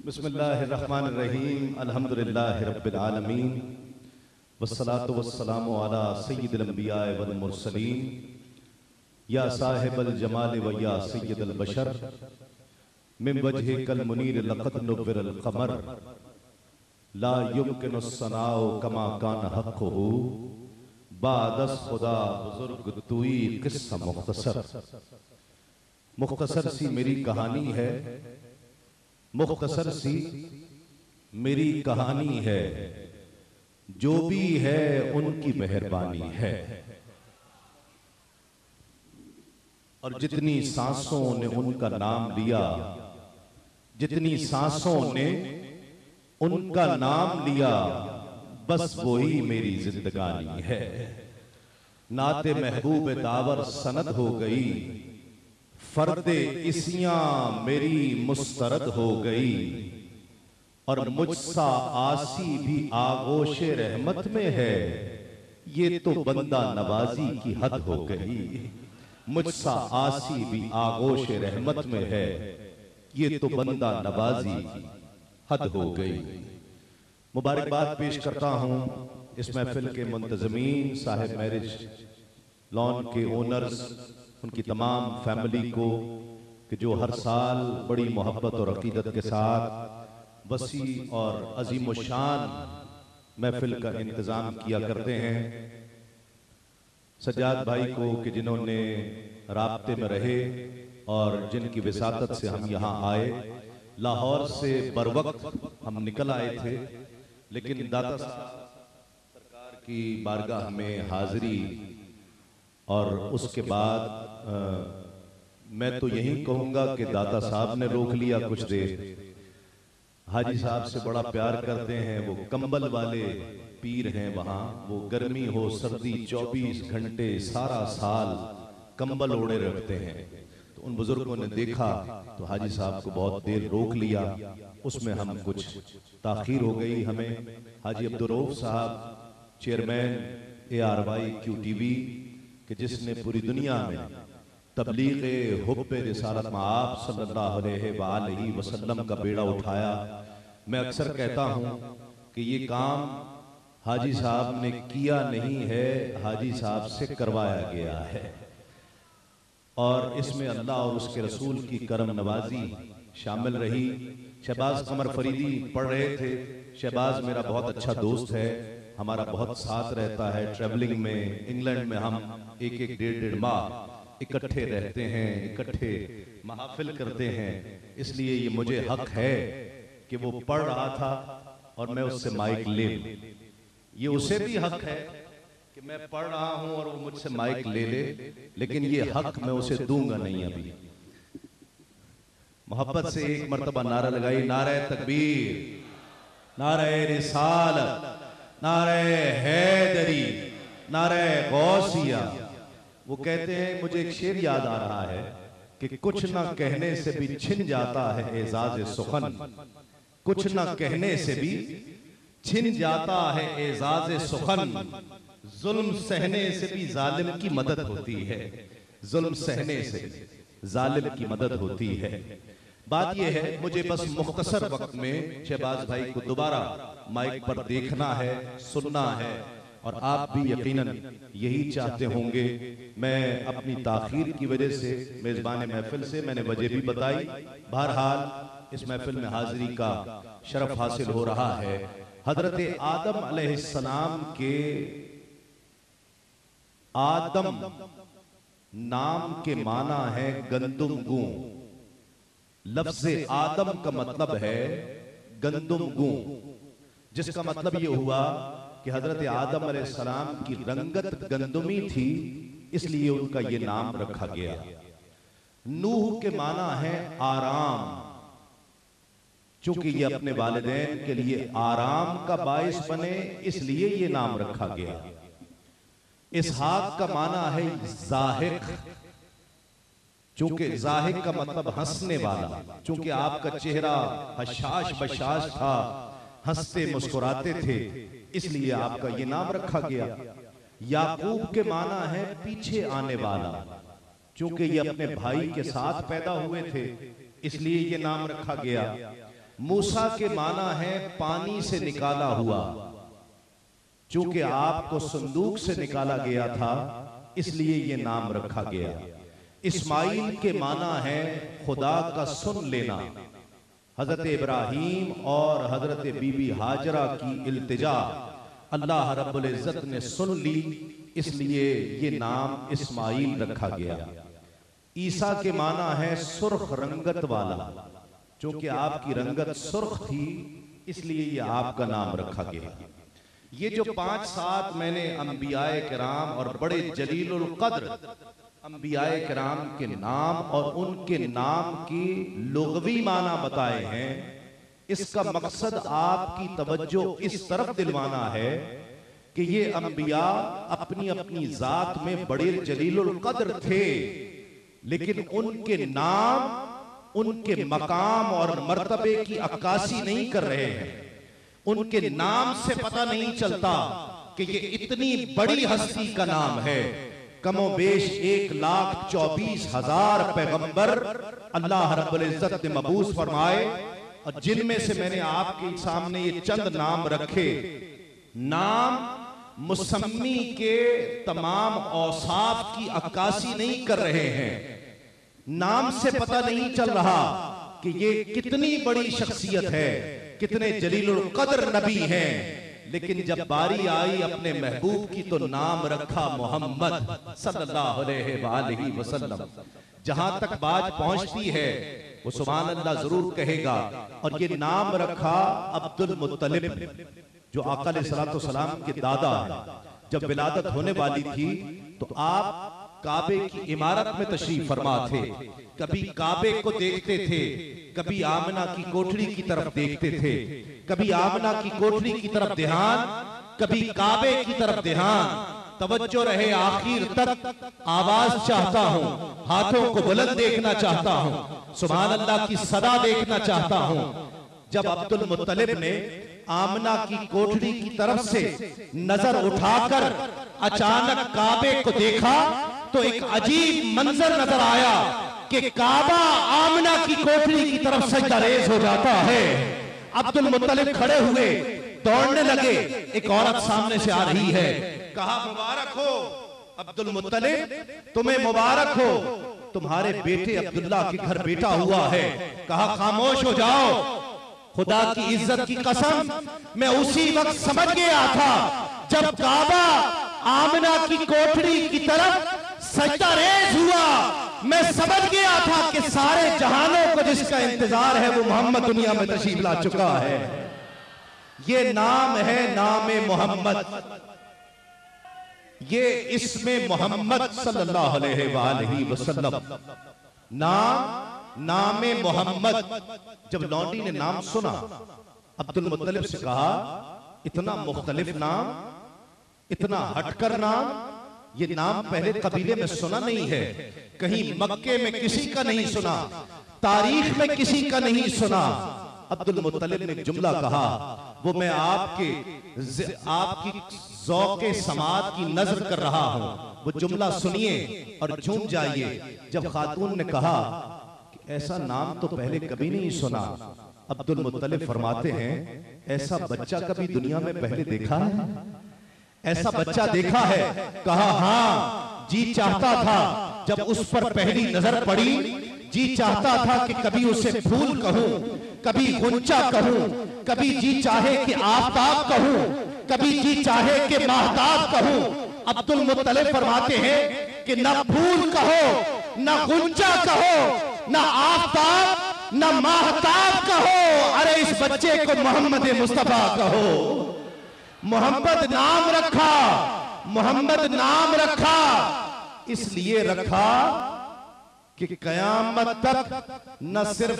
बिस्मिल्लाहिर्रहमानिर्रहीम अल्हम्दुलिल्लाहि रब्बिल आलमीन वस्सलातु वस्सलामु अला सय्यिदिल अंबिया वल मुरसलीन या साहिबल जमाल व या सय्यिदल बशर मिन वजहिकल मुनीर लक़द नुव्विरल क़मर ला युमकिनु सनाउ कमा कान हक़्क़ुहु बादस खुदा बुजुर्ग तुई किस्सा मुख्तसर सी मेरी कहानी है, मुख्तसर सी मेरी कहानी है, जो भी है उनकी मेहरबानी है। और जितनी सांसों ने उनका नाम लिया, जितनी सांसों ने उनका नाम लिया, बस वही मेरी जिंदगानी है। नाते महबूब दावर सनद हो गई, फर्दे इसियां मेरी मुस्तरद हो गई। और मुझसा आसी भी आगोशे रहमत में है, ये तो बंदा नवाजी की हद हो गई। मुझसा आसी भी आगोशे रहमत में है, ये तो बंदा नवाजी की हद हो गई। मुबारकबाद पेश करता हूं इस महफिल के मुंतजमीन, साहिब मैरिज लॉन के ओनर्स, उनकी तमाम फैमिली को कि जो हर साल बड़ी मोहब्बत और अकीदत के साथ वसी और अजीम शान महफिल का इंतज़ाम किया करते हैं। सज्जाद भाई को कि जिन्होंने राब्ते में रहे और जिनकी विसातत से हम यहाँ आए। लाहौर से बरवक्त हम निकल आए थे, लेकिन दाता सरकार की बारगाह में हाजिरी और उसके बाद मैं तो यही कहूँगा कि दाता साहब ने रोक लिया कुछ देर। हाजी साहब से बड़ा प्यार करते हैं, वो कंबल वाले पीर हैं वहाँ। वो गर्मी हो सर्दी 24 घंटे सारा साल कंबल ओढ़े रखते हैं। तो उन बुजुर्गों ने देखा तो हाजी साहब को बहुत देर रोक लिया, उसमें हम कुछ ताखीर हो गई हमें। हाजी अब्दुर्रऊफ साहब चेयरमैन ARYQTV कि जिसने पूरी दुनिया में तबलीग हुब्बे रिसालत में आप सल्लल्लाहु अलैहि वसल्लम का बेड़ा उठाया। मैं अक्सर कहता हूँ कि ये काम हाजी साहब ने किया नहीं है, हाजी साहब से करवाया गया है। और इसमें अल्लाह और उसके रसूल की करम नवाजी शामिल रही। शहबाज कमर फरीदी पढ़ रहे थे। शहबाज मेरा बहुत अच्छा दोस्त है, हमारा बहुत साथ रहता है। ट्रैवलिंग में इंग्लैंड में हम एक डेढ़ माह इकट्ठे रहते हैं, इकट्ठे महफिल करते हैं। इसलिए ये मुझे हक है कि वो पढ़ रहा था और मैं उससे माइक ले लूं। ये उसे भी हक है कि मैं पढ़ रहा हूं और वो मुझसे माइक ले ले, लेकिन ये हक मैं उसे दूंगा नहीं। अभी मोहब्बत से एक मर्तबा नारा लगाई, नारे तकबीर, नारे रिसालत, नारे हैदरी, नारे गौसिया। वो कहते हैं, मुझे एक शेर याद आ रहा है कि कुछ ना कहने से भी छिन जाता है एजाज सुखन, कुछ ना कहने से भी छिन जाता है एजाज सुखन। जुल्म सहने से भी जालिम की मदद होती है, जुल्म सहने से जालिम की मदद होती है। बात यह है, मुझे बस मुख्तसर वक्त में शहबाज भाई को दोबारा माइक पर देखना है, सुनना है, और आप भी यकीनन यही चाहते होंगे। मैं अपनी ताखीर की वजह से मेजबान महफिल से मैंने वजह भी बताई। बहरहाल इस महफिल में हाजिरी का शरफ हासिल हो रहा है। हजरत आदम अलैहिस्सलाम के आदम नाम के माना है गंदुम गूं। लफ्ज़े आदम का मतलब है गंदुम गूं, जिसका मतलब ये हुआ कि हजरत आदम अलैहिस्सलाम की रंगत गंदुमी थी, इसलिए उनका ये नाम रखा गया। नूह के माना है आराम, चूंकि ये अपने वालिदैन के लिए आराम का बाइस बने, इसलिए ये नाम रखा गया। इसहाक का माना है जाहिक, चूंकि जाहिक का मतलब हंसने वाला, चूंकि आपका चेहरा हशाश बशाश था, हंसते मुस्कुराते थे, इसलिए आपका ये नाम रखा गया। याकूब के माना है पीछे आने वाला, चूंकि ये अपने भाई के साथ पैदा हुए थे, इसलिए ये नाम रखा गया। मूसा के माना है पानी से निकाला हुआ, चूंकि आपको संदूक से निकाला गया था इसलिए ये नाम रखा गया। इस्माइल के माना है खुदा का सुन लेना। हजरत इब्राहीम और हजरत बीबी हाजरा की इल्तिजा अल्लाह रब्बुल इज्जत ने सुन ली, इसलिए ये नाम इस्माइल रखा गया। ईसा के माना है सुर्ख रंगत वाला, चूंकि आपकी रंगत सुर्ख थी इसलिए ये आपका नाम रखा गया। ये जो 5-7 मैंने अंबियाए किराम और बड़े जलीलुल कद्र अंबियाए किराम के नाम और उनके नाम की लुग़वी माना बताए हैं, इसका मकसद आपकी तवज्जो इस तरफ दिलवाना है कि ये अंबिया अपनी अपनी जात में बड़े जलीलुल कद्र थे, लेकिन उनके नाम उनके मकाम और मर्तबे की अक्कासी नहीं कर रहे हैं। उनके नाम से पता नहीं चलता कि ये इतनी बड़ी हस्ती का नाम है। कमोबेश 1,24,000 पैगंबर अल्लाह रब्बुल इज्जत ने मबूस फरमाए, और जिनमें से मैंने आपके सामने ये चंद नाम रखे। नाम मुसम्मी के तमाम औसाफ की अक्कासी नहीं कर रहे हैं। नाम से पता नहीं चल रहा कि ये कितनी बड़ी शख्सियत है, कितने जलीलुल कद्र नबी हैं, लेकिन जब बारी आई अपने महबूब की तो नाम रखा मोहम्मद सल्लल्लाहु अलैहि वसल्लम। जहां तक बात पहुंचती है वो सुभान अल्लाह जरूर कहेगा। और ये नाम रखा अब्दुल मुत्तलिब, जो आका अलैहिस्सलातु वस्सलाम के दादा हैं। जब विलादत होने वाली थी तो आप काबे की इमारत में तशरीफ फरमा थे। कभी काबे को देखते थे, कभी आमना की कोठरी की तरफ देखते थे, कभी आमना की कोठरी की तरफ ध्यान, कभी काबे की तरफ ध्यान। तवज्जो रहे आखिर तक। आवाज चाहता हूं, हाथों को बुलंद देखना चाहता हूं, सुभान अल्लाह की सदा देखना चाहता हूं। जब अब्दुल मुत्तलिब ने आमना की कोठरी की तरफ से नजर उठाकर अचानक काबे को देखा तो एक अजीब मंजर नजर आया कि काबा आमना की कोठरी की तरफ सजदा रेज़ हो जाता है। अब्दुल मुत्तलिब खड़े हुए, दौड़ने लगे। एक औरत सामने से आ रही है। कहा मुबारक हो अब्दुल मुत्तलिब, तुम्हें मुबारक हो, तुम्हारे बेटे अब्दुल्ला के घर बेटा हुआ है। कहा खामोश हो जाओ, खुदा की इज्जत की कसम, मैं उसी वक्त समझ गया था जब काबा आमना की कोठरी की तरफ सजदा रेज़ हुआ। मैं समझ गया था कि सारे जहानों को जिसका इंतजार है वो मोहम्मद दुनिया में तशरीफ ला चुका है। ये नाम है नामे मोहम्मद। ये इसमें मोहम्मद सल्लल्लाहु अलैहि वसल्लम नामे मोहम्मद। जब लौंडी ने नाम सुना, अब्दुल मुत्तलिब से कहा इतना मुख्तलिफ नाम, इतना हटकर नाम, ये नाम पहले कबीले में सुना नहीं है, कहीं मक्के में किसी का नहीं सुना, तारीख में किसी का नहीं सुना। अब्दुल मुत्तलिब ने जुमला कहा, वो मैं आपकी ज़ौक़े समात की नजर कर रहा हूं, वो जुमला सुनिए और झूम जाइए। जब खातून ने कहा कि ऐसा नाम तो पहले कभी नहीं सुना, अब्दुल मुत्तलिब फरमाते हैं ऐसा बच्चा कभी दुनिया में पहले देखा है? ऐसा बच्चा देखा है? कहा हाँ, जी चाहता था जब उस पर पहली नजर पड़ी, जी चाहता था कि कभी उसे फूल कहूं, कभी गुंचा कहूं, कभी जी चाहे कि आफताब कहूं, कभी जी चाहे कि महताब कहूं। अब्दुल मुत्तलिब फरमाते हैं कि ना फूल कहो, ना गुंचा कहो, ना आफताब, ना महताब कहो, अरे इस बच्चे को मोहम्मद मुस्तफा कहो। मोहम्मद नाम रखा, मोहम्मद नाम रखा, इसलिए रखा कि कयामत तक न सिर्फ